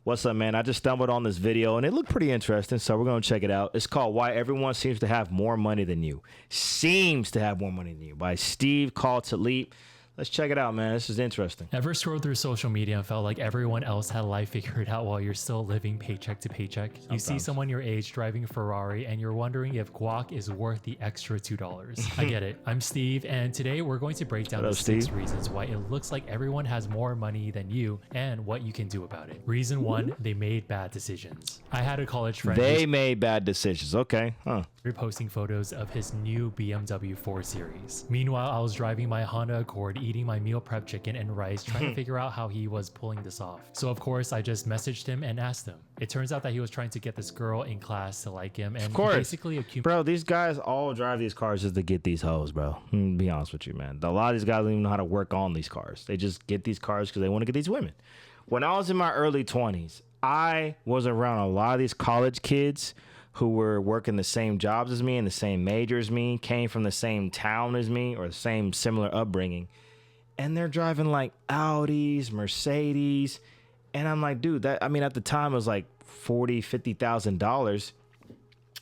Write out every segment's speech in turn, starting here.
What's up, man? I just stumbled on this video and it looked pretty interesting, so we're going to check it out. It's called Why Everyone Seems to Have More Money Than You. Seems to have more money than you by Steve Call to Leap. Let's check it out, man. This is interesting. Ever scrolled through social media and felt like everyone else had life figured out while you're still living paycheck to paycheck? Sometimes. You see someone your age driving a Ferrari and you're wondering if guac is worth the extra $2. I get it. I'm Steve, and today we're going to break down the 6 reasons why it looks like everyone has more money than you and what you can do about it. Reason 1, they made bad decisions. I had a college friend. They made bad decisions. Okay. Huh. Posting photos of his new BMW 4 Series. Meanwhile, I was driving my Honda Accord, eating my meal prep chicken and rice, trying to figure out how he was pulling this off. So of course, I just messaged him and asked him. It turns out that he was trying to get this girl in class to like him, and of course. Basically bro, these guys all drive these cars just to get these hoes, bro. Be honest with you, man. A lot of these guys don't even know how to work on these cars. They just get these cars because they want to get these women. When I was in my early 20s, I was around a lot of these college kids who were working the same jobs as me and the same major as me, came from the same town as me or the same similar upbringing. And they're driving like Audis, Mercedes. And I'm like, dude, that, I mean, at the time it was like $40,000, $50,000,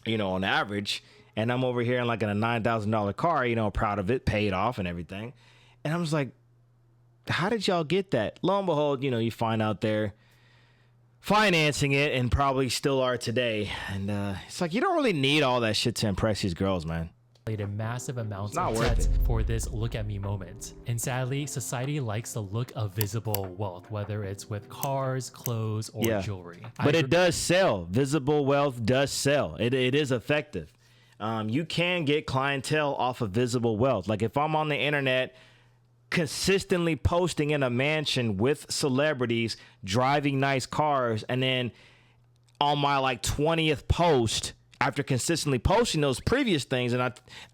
you know, on average. And I'm over here in like in a $9,000 car, you know, proud of it, paid off and everything. And I was like, how did y'all get that? Lo and behold, you know, you find out they're financing it and probably still are today. And it's like, you don't really need all that shit to impress these girls, man. A massive amounts of debt for this look at me moment. And sadly, society likes the look of visible wealth, whether it's with cars, clothes, or jewelry. But it does sell. Visible wealth does sell. It is effective. You can get clientele off of visible wealth. Like if I'm on the internet consistently posting in a mansion with celebrities driving nice cars, and then on my like 20th post, after consistently posting those previous things, and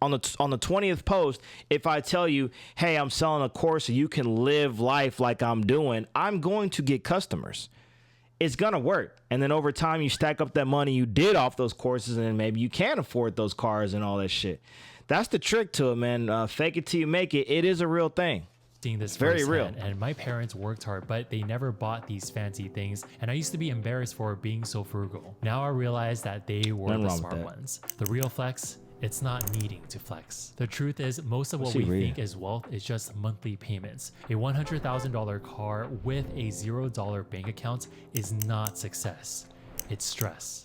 on the 20th post, if I tell you, hey, I'm selling a course so you can live life like I'm doing, I'm going to get customers. It's gonna work. And then over time, you stack up that money you did off those courses, and then maybe you can afford those cars and all that shit. That's the trick to it, man. Fake it till you make it. It is a real thing. Seeing this very real. And my parents worked hard, but they never bought these fancy things, and I used to be embarrassed for being so frugal. Now I realize that they were the smart ones. The real flex, it's not needing to flex. The truth is, most of what we think is wealth is just monthly payments. A $100,000 car with a $0 bank account is not success, it's stress.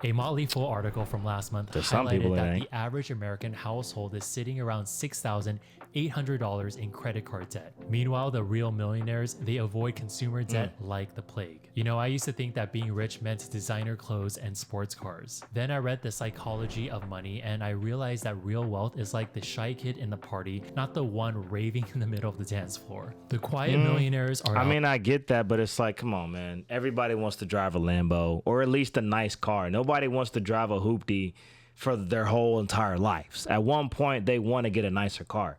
A Motley Fool article from last month highlighted that the average American household is sitting around $6,800 in credit card debt. Meanwhile, the real millionaires, they avoid consumer debt like the plague. You know, I used to think that being rich meant designer clothes and sports cars. Then I read The Psychology of Money, and I realized that real wealth is like the shy kid in the party, not the one raving in the middle of the dance floor. The quiet millionaires are... I mean, I get that, but it's like, come on, man. Everybody wants to drive a Lambo or at least a nice car. Nobody wants to drive a hoopty for their whole entire lives. At one point, they want to get a nicer car,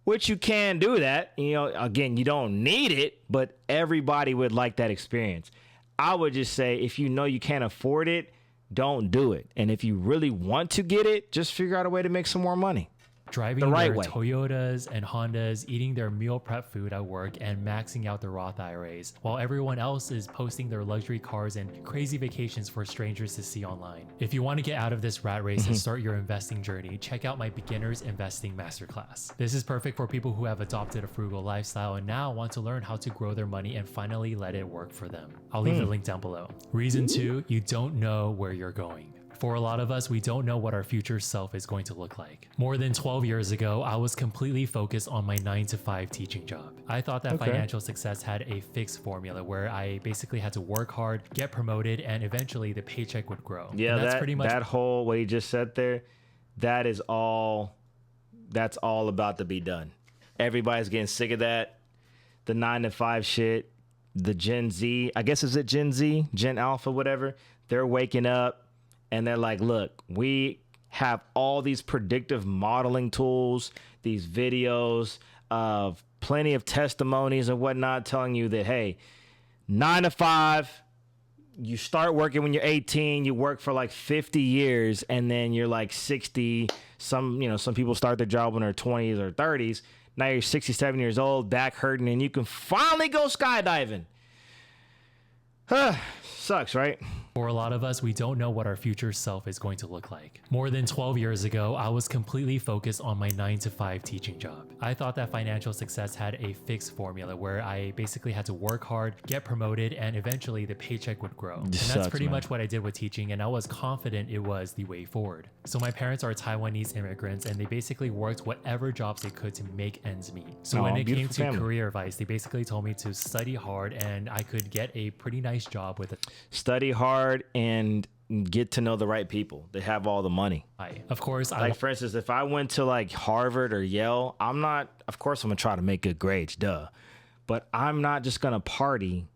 which you can do that. You know, again, you don't need it, but everybody would like that experience. I would just say, if you know you can't afford it, don't do it. And if you really want to get it, just figure out a way to make some more money. Driving their Toyotas and Hondas, eating their meal prep food at work, and maxing out their Roth IRAs, while everyone else is posting their luxury cars and crazy vacations for strangers to see online. If you want to get out of this rat race and start your investing journey, check out my Beginner's Investing Masterclass. This is perfect for people who have adopted a frugal lifestyle and now want to learn how to grow their money and finally let it work for them. I'll leave the link down below. Reason 2, you don't know where you're going. For a lot of us, we don't know what our future self is going to look like. More than 12 years ago, I was completely focused on my 9-to-5 teaching job. I thought that financial success had a fixed formula where I basically had to work hard, get promoted, and eventually the paycheck would grow. Yeah, that's pretty much that whole what you just said there. That's all about to be done. Everybody's getting sick of that. The 9-to-5 shit. The Gen Z, I guess is it Gen Z, Gen Alpha, whatever. They're waking up. And they're like, look, we have all these predictive modeling tools, these videos of plenty of testimonies and whatnot telling you that, hey, 9 to 5, you start working when you're 18, you work for like 50 years, and then you're like 60. Some people start their job when they're 20s or 30s. Now you're 67 years old, back hurting, and you can finally go skydiving. Sucks, right? For a lot of us, we don't know what our future self is going to look like. More than 12 years ago, I was completely focused on my 9-to-5 teaching job. I thought that financial success had a fixed formula where I basically had to work hard, get promoted, and eventually the paycheck would grow. And that's pretty much what I did with teaching, and I was confident it was the way forward. So my parents are Taiwanese immigrants, and they basically worked whatever jobs they could to make ends meet. So when it came to career advice, they basically told me to study hard and I could get a pretty nice job with it. Study hard and get to know the right people. They have all the money. Of course, like for instance, if I went to like Harvard or Yale, of course I'm gonna try to make good grades, duh. But I'm not just gonna party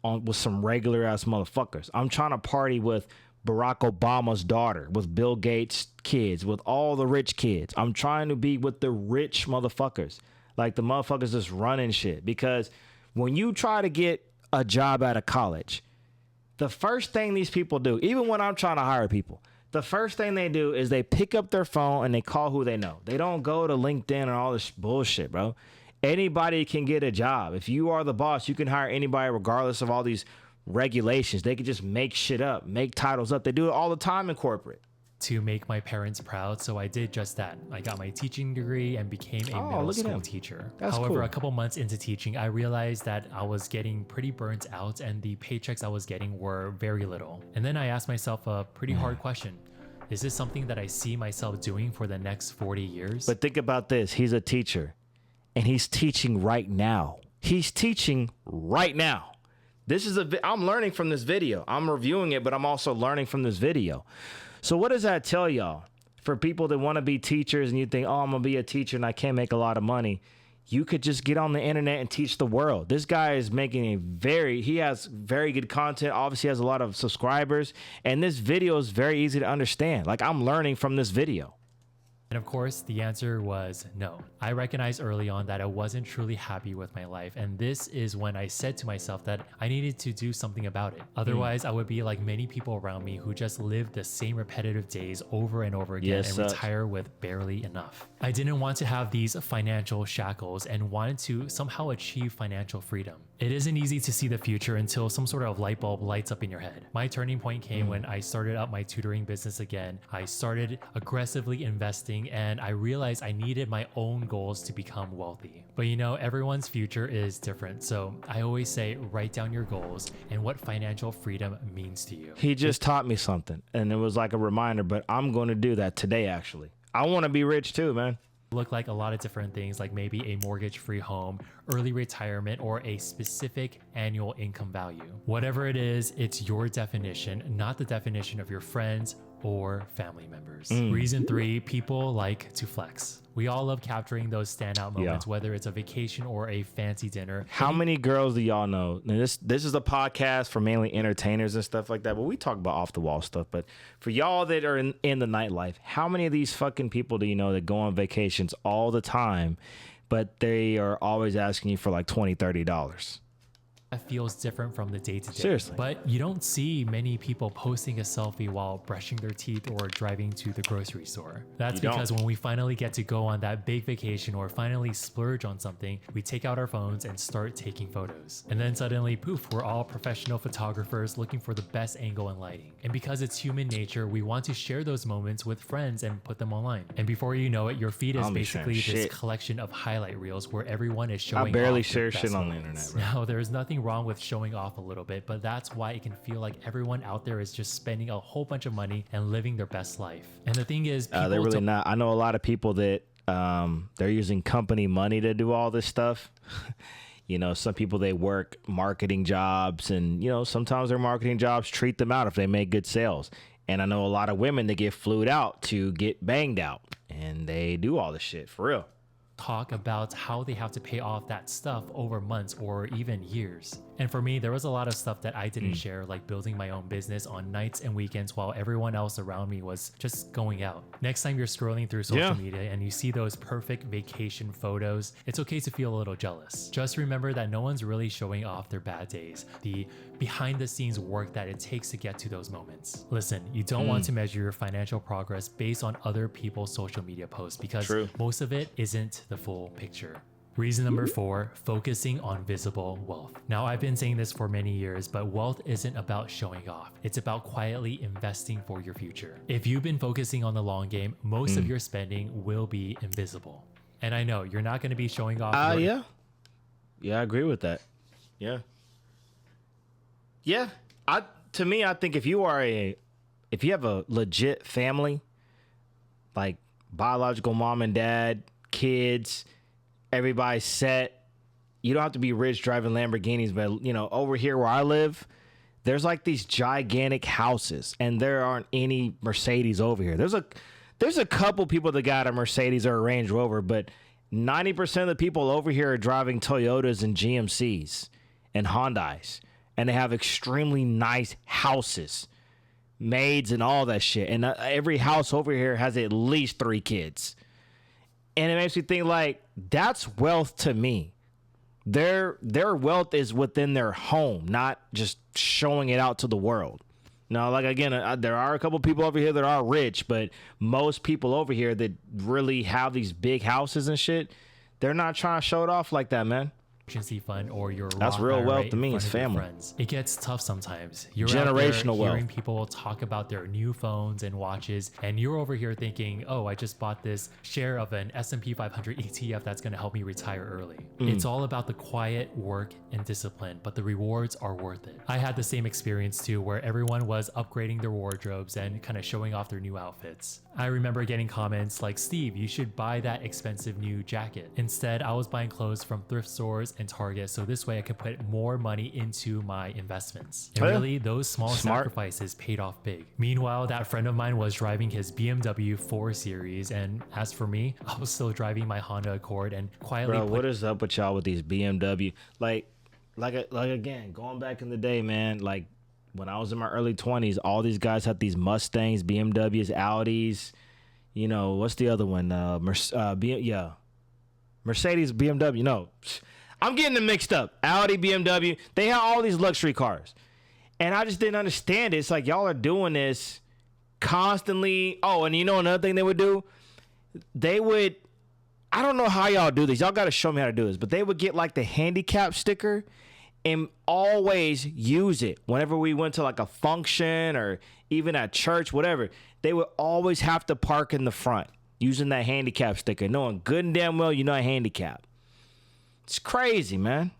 with some regular ass motherfuckers. I'm trying to party with Barack Obama's daughter, with Bill Gates' kids, with all the rich kids. I'm trying to be with the rich motherfuckers, like the motherfuckers that's running shit. Because when you try to get a job out of college, the first thing these people do, even when I'm trying to hire people, the first thing they do is they pick up their phone and they call who they know. They don't go to LinkedIn and all this bullshit, bro. Anybody can get a job. If you are the boss, you can hire anybody regardless of all these regulations. They can just make shit up, make titles up. They do it all the time in corporate. To make my parents proud, so I did just that. I got my teaching degree and became a middle school teacher. However, a couple months into teaching, I realized that I was getting pretty burnt out and the paychecks I was getting were very little. And then I asked myself a pretty hard question. Is this something that I see myself doing for the next 40 years? But think about this. He's a teacher and he's teaching right now. He's teaching right now. I'm learning from this video. I'm reviewing it, but I'm also learning from this video. So what does that tell y'all? For people that want to be teachers and you think, oh, I'm going to be a teacher and I can't make a lot of money. You could just get on the internet and teach the world. This guy is making he has very good content. Obviously has a lot of subscribers. And this video is very easy to understand. Like, I'm learning from this video. And of course, the answer was no. I recognized early on that I wasn't truly happy with my life. And this is when I said to myself that I needed to do something about it. Otherwise, I would be like many people around me who just live the same repetitive days over and over again and retire with barely enough. I didn't want to have these financial shackles and wanted to somehow achieve financial freedom. It isn't easy to see the future until some sort of light bulb lights up in your head. My turning point came when I started up my tutoring business again. I started aggressively investing and I realized I needed my own goals to become wealthy. But you know, everyone's future is different. So I always say, write down your goals and what financial freedom means to you. He just taught me something and it was like a reminder, but I'm going to do that today, actually. I want to be rich too, man. Look like a lot of different things, like maybe a mortgage-free home, early retirement, or a specific annual income value. Whatever it is, it's your definition, not the definition of your friends or family members. Reason 3, people like to flex. We all love capturing those standout moments, whether it's a vacation or a fancy dinner. How many girls do y'all know? Now, this is a podcast for mainly entertainers and stuff like that, but we talk about off the wall stuff. But for y'all that are in the nightlife, how many of these fucking people do you know that go on vacations all the time, but they are always asking you for like $20, $30? That feels different from the day to day. Seriously. But you don't see many people posting a selfie while brushing their teeth or driving to the grocery store. That's because when we finally get to go on that big vacation or finally splurge on something, we take out our phones and start taking photos. And then suddenly, poof, we're all professional photographers looking for the best angle and lighting. And because it's human nature, we want to share those moments with friends and put them online. And before you know it, your feed is basically this collection of highlight reels where everyone is showing off. I barely share shit on the internet, bro. Now, there's nothing wrong with showing off a little bit, but that's why it can feel like everyone out there is just spending a whole bunch of money and living their best life. And the thing is, they're really not. I know a lot of people that they're using company money to do all this stuff. You know, some people, they work marketing jobs and, you know, sometimes their marketing jobs treat them out if they make good sales. And I know a lot of women that get flued out to get banged out and they do all this shit for real. Talk about how they have to pay off that stuff over months or even years. And for me, there was a lot of stuff that I didn't share, like building my own business on nights and weekends while everyone else around me was just going out. Next time you're scrolling through social media and you see those perfect vacation photos, it's okay to feel a little jealous. Just remember that no one's really showing off their bad days, the behind the scenes work that it takes to get to those moments. Listen, you don't want to measure your financial progress based on other people's social media posts because most of it isn't the full picture. Reason number 4, focusing on visible wealth. Now, I've been saying this for many years, but wealth isn't about showing off. It's about quietly investing for your future. If you've been focusing on the long game, most of your spending will be invisible. And I know you're not going to be showing off. Yeah, I agree with that. Yeah. To me, I think if you have a legit family, like biological mom and dad, kids, everybody's set. You don't have to be rich driving Lamborghinis, but over here where I live, there's like these gigantic houses, and there aren't any Mercedes over here. There's a couple people that got a Mercedes or a Range Rover, but 90% of the people over here are driving Toyotas and GMCs and Hyundais, and they have extremely nice houses, maids and all that shit. And every house over here has at least 3 kids. And it makes me think, like, that's wealth to me. Their wealth is within their home, not just showing it out to the world. Now, like, again, there are a couple people over here that are rich, but most people over here that really have these big houses and shit, they're not trying to show it off like that, man. Emergency fund or your that's Roth real IRA wealth to me. in It's front of your family. friends. It gets tough sometimes. You're Generational out there hearing wealth. people talk about their new phones and watches, and you're over here thinking, "Oh, I just bought this share of an S&P 500 ETF that's going to help me retire early." It's all about the quiet work and discipline, but the rewards are worth it. I had the same experience too, where everyone was upgrading their wardrobes and kind of showing off their new outfits. I remember getting comments like, "Steve, you should buy that expensive new jacket." Instead, I was buying clothes from thrift stores and Target, so this way I could put more money into my investments. And really, those small sacrifices paid off big. Meanwhile, that friend of mine was driving his BMW 4 Series, and as for me, I was still driving my Honda Accord and quietly what is up with y'all with these BMW? Like again, going back in the day, man, like, when I was in my early 20s, all these guys had these Mustangs, BMWs, Audis. What's the other one? Mercedes, BMW. No, I'm getting them mixed up. Audi, BMW. They have all these luxury cars. And I just didn't understand it. It's like, y'all are doing this constantly. Oh, and another thing they would do? I don't know how y'all do this. Y'all got to show me how to do this. But they would get like the handicap sticker and always use it whenever we went to like a function or even at church, whatever. They would always have to park in the front using that handicap sticker, knowing good and damn well a handicap. It's crazy, man.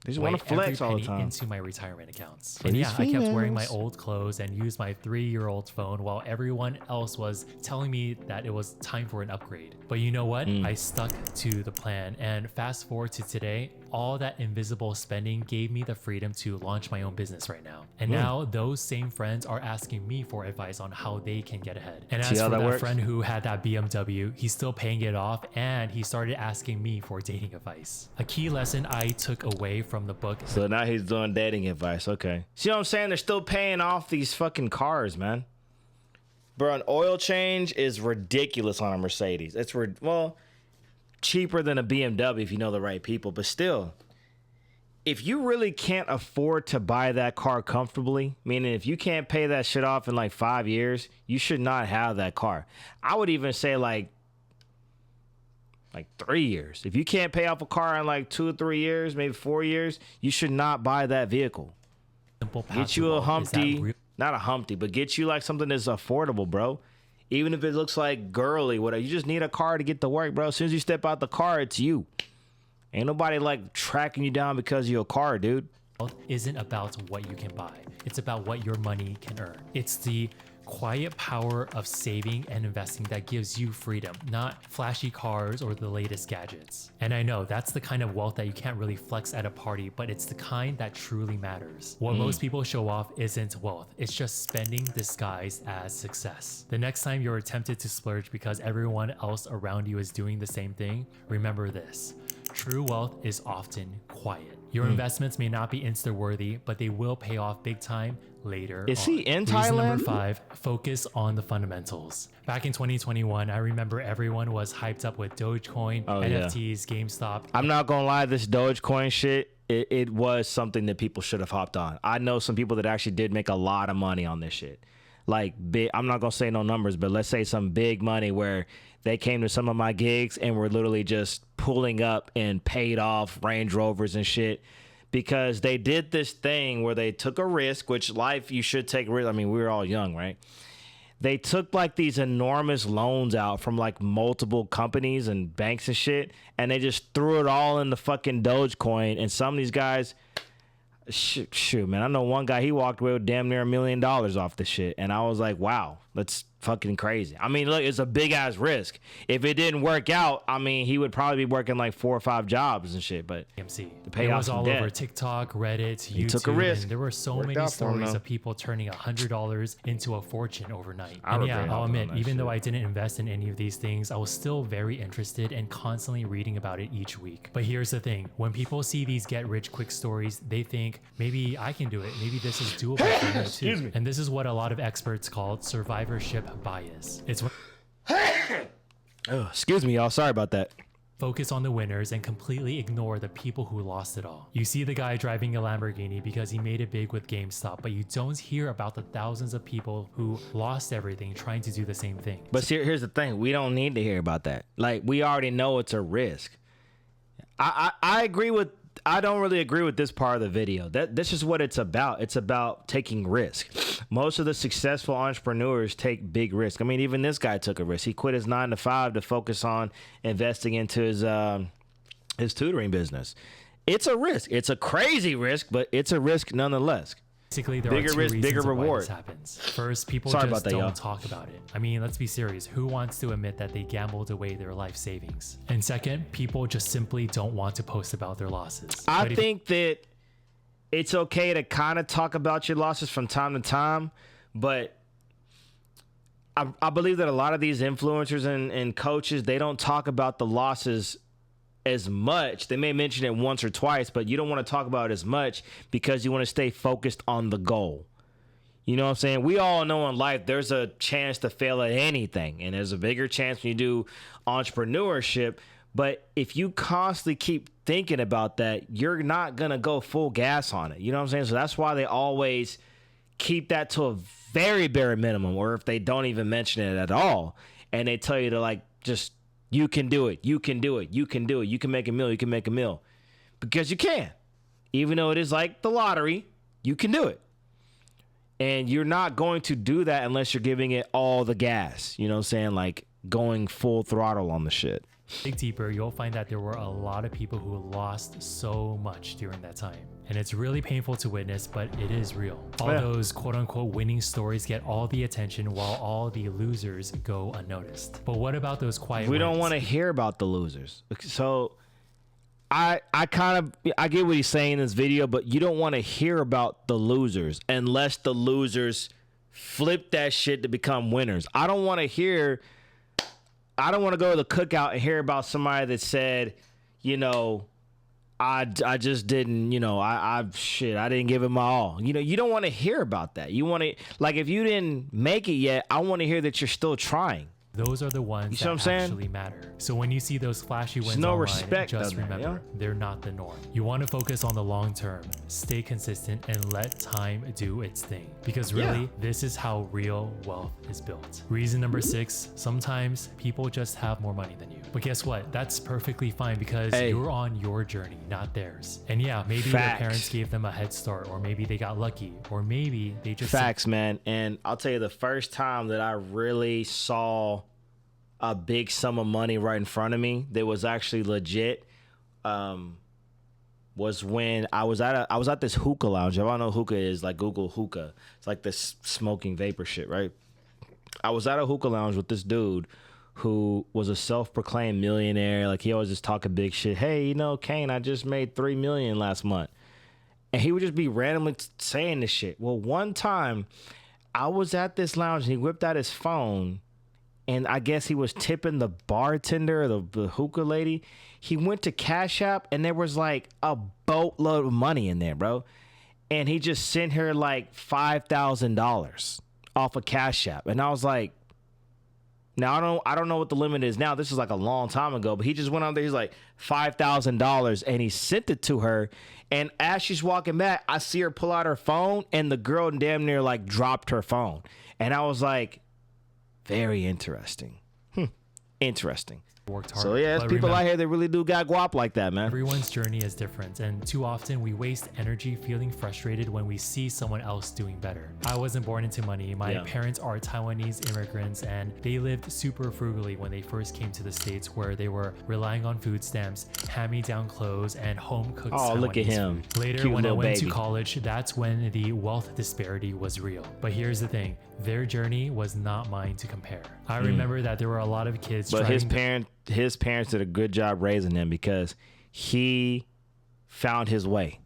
They just want to flex all the time. Into my retirement accounts. And yeah, I kept wearing my old clothes and used my 3-year-old phone while everyone else was telling me that it was time for an upgrade. But you know what? I stuck to the plan. And fast forward to today, all that invisible spending gave me the freedom to launch my own business right now. And now those same friends are asking me for advice on how they can get ahead. And as for that friend who had that BMW, he's still paying it off, and he started asking me for dating advice. A key lesson I took away from the book. So now he's doing dating advice. Okay. See what I'm saying? They're still paying off these fucking cars, man. Bro, an oil change is ridiculous on a Mercedes. It's cheaper than a BMW if you know the right people, but still, if you really can't afford to buy that car comfortably, meaning if you can't pay that shit off in like 5 years, you should not have that car. I would even say like 3 years. If you can't pay off a car in like 2 or 3 years, maybe 4 years, you should not buy that vehicle. Get you a Humpty, not a Humpty, but get you like something that's affordable, bro. Even if it looks like girly, whatever, you just need a car to get to work, bro. As soon as you step out the car, it's you. Ain't nobody like tracking you down because of your car, dude. Wealth isn't about what you can buy. It's about what your money can earn. It's the quiet power of saving and investing that gives you freedom, not flashy cars or the latest gadgets. And I know that's the kind of wealth that you can't really flex at a party, but it's the kind that truly matters. What most people show off isn't wealth. It's just spending disguised as success. The next time you're tempted to splurge because everyone else around you is doing the same thing, remember this. True wealth is often quiet. Your investments may not be Insta-worthy, but they will pay off big time later Is on. he in Reason Thailand? number 5, focus on the fundamentals. Back in 2021, I remember everyone was hyped up with Dogecoin, NFTs, GameStop. I'm not gonna lie, this Dogecoin shit, it was something that people should have hopped on. I know some people that actually did make a lot of money on this shit. like big, I'm not gonna say no numbers, but let's say some big money where they came to some of my gigs and were literally just pulling up and paid off Range Rovers and shit because they did this thing where they took a risk, which life you should take risk. I mean, we were all young, right? They took like these enormous loans out from like multiple companies and banks and shit, and they just threw it all in the fucking Dogecoin. And some of these guys, shoot, man, I know one guy, he walked away with damn near $1 million off the shit. And I was like, wow, that's fucking crazy. I mean, look, it's a big ass risk. If it didn't work out, I mean, he would probably be working like 4 or 5 jobs and shit. But the payoff was all over TikTok, Reddit, YouTube. He took a risk. And there were so many stories of people turning $100 into a fortune overnight. And yeah, I'll admit, even though I didn't invest in any of these things, I was still very interested and constantly reading about it each week. But here's the thing: when people see these get-rich-quick stories, they think maybe I can do it. Maybe this is doable for me too. And this is what a lot of experts call survivorship bias. It's what excuse me, y'all. Sorry about that. Focus on the winners and completely ignore the people who lost it all. You see the guy driving a Lamborghini because he made it big with GameStop, but you don't hear about the thousands of people who lost everything trying to do the same thing. But here's the thing: we don't need to hear about that. Like, we already know it's a risk. I agree with. I don't really agree with this part of the video. This is what it's about. It's about taking risk. Most of the successful entrepreneurs take big risk. I mean, even this guy took a risk. He quit his 9-to-5 to focus on investing into his tutoring business. It's a risk. It's a crazy risk, but it's a risk nonetheless. Basically, there bigger are two risk, reasons bigger why reward. this happens. First, people just don't talk about it. I mean, let's be serious. Who wants to admit that they gambled away their life savings? And second, people just simply don't want to post about their losses. I think that it's okay to kind of talk about your losses from time to time, but I believe that a lot of these influencers and coaches, they don't talk about the losses as much. They may mention it once or twice, but you don't want to talk about it as much because you want to stay focused on the goal. You know what I'm saying? We all know in life there's a chance to fail at anything, and there's a bigger chance when you do entrepreneurship. But if you constantly keep thinking about that, you're not going to go full gas on it. You know what I'm saying? So that's why they always keep that to a very bare minimum, or if they don't even mention it at all, and they tell you to like just, you can do it. You can do it. You can do it. You can make a meal. You can make a meal. Because you can. Even though it is like the lottery, you can do it. And you're not going to do that unless you're giving it all the gas. You know what I'm saying? Like going full throttle on the shit. Dig deeper, you'll find that there were a lot of people who lost so much during that time. And it's really painful to witness, but it is real. All those quote-unquote winning stories get all the attention while all the losers go unnoticed. But what about those quiet wins? We don't want to hear about the losers. So I get what he's saying in this video, but you don't want to hear about the losers unless the losers flip that shit to become winners. I don't want to go to the cookout and hear about somebody that said, you know, I just didn't, you know, I didn't give it my all. You know, you don't want to hear about that. You want to, like, if you didn't make it yet, I want to hear that you're still trying. Those are the ones that actually matter. So when you see those flashy wins online, just remember, they're not the norm. You want to focus on the long term, stay consistent, and let time do its thing. Because really, this is how real wealth is built. Reason number 6, sometimes people just have more money than you. But guess what? That's perfectly fine because you're on your journey, not theirs. And yeah, maybe their parents gave them a head start, or maybe they got lucky, or maybe they just... Facts, man. And I'll tell you, the first time that I really saw a big sum of money right in front of me that was actually legit was when I was at this hookah lounge. If I don't know hookah is, like, Google hookah. It's like this smoking vapor shit, right? I was at a hookah lounge with this dude who was a self-proclaimed millionaire. Like, he always just talking big shit. Hey, you know, Kane, I just made $3 million last month. And he would just be randomly saying this shit. Well, one time I was at this lounge and he whipped out his phone, and I guess he was tipping the bartender, the hookah lady. He went to CashApp, and there was like a boatload of money in there, bro. And he just sent her like $5,000 off of CashApp. And I was like, Now I don't know what the limit is now. This is like a long time ago, but he just went out there. He's like $5,000, and he sent it to her. And as she's walking back, I see her pull out her phone, and the girl damn near like dropped her phone. And I was like, very interesting. Interesting. Worked hard. So yeah, there's people out here that really do got guap like that, man. Everyone's journey is different, and too often we waste energy feeling frustrated when we see someone else doing better. I wasn't born into money. My parents are Taiwanese immigrants, and they lived super frugally when they first came to the States, where they were relying on food stamps, hand-me-down clothes, and home-cooked Taiwanese look at him. food. Later, Cute when I went baby. to college, that's when the wealth disparity was real. But here's the thing. Their journey was not mine to compare. I remember that there were a lot of kids But his parents did a good job raising him because he found his way.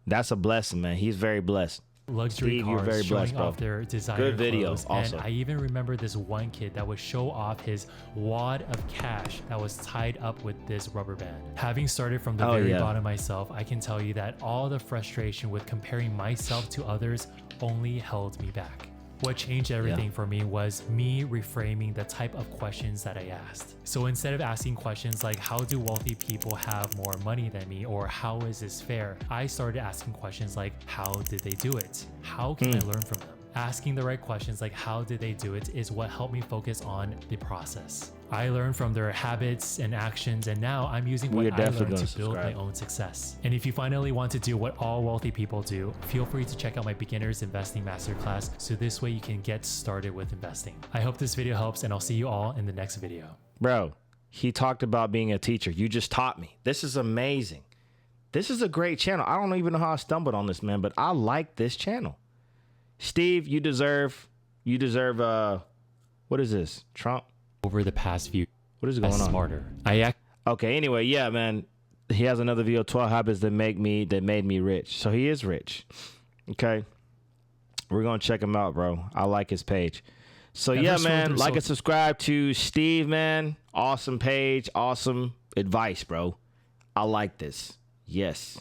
That's a blessing, man. He's very blessed. Luxury Steve, cars you're very showing blessed, bro. off their designer Good video clothes. also. And I even remember this one kid that would show off his wad of cash that was tied up with this rubber band. Having started from the very bottom myself, I can tell you that all the frustration with comparing myself to others only held me back. What changed everything for me was me reframing the type of questions that I asked. So instead of asking questions like, how do wealthy people have more money than me? Or how is this fair? I started asking questions like, how did they do it? How can I learn from them? Asking the right questions like, how did they do it, is what helped me focus on the process. I learned from their habits and actions, and now I'm using what I learned to build my own success. And if you finally want to do what all wealthy people do, feel free to check out my beginner's investing masterclass, so this way you can get started with investing. I hope this video helps, and I'll see you all in the next video. Bro, he talked about being a teacher. You just taught me. This is amazing. This is a great channel. I don't even know how I stumbled on this, man, but I like this channel. Steve, you deserve, what is this? Trump? Over the past few, what is going on? Smarter. Okay, anyway, yeah, man. He has another video, 12 habits that made me rich. So he is rich. Okay. We're going to check him out, bro. I like his page. So yeah, man, like and subscribe to Steve, man. Awesome page, awesome advice, bro. I like this. Yes.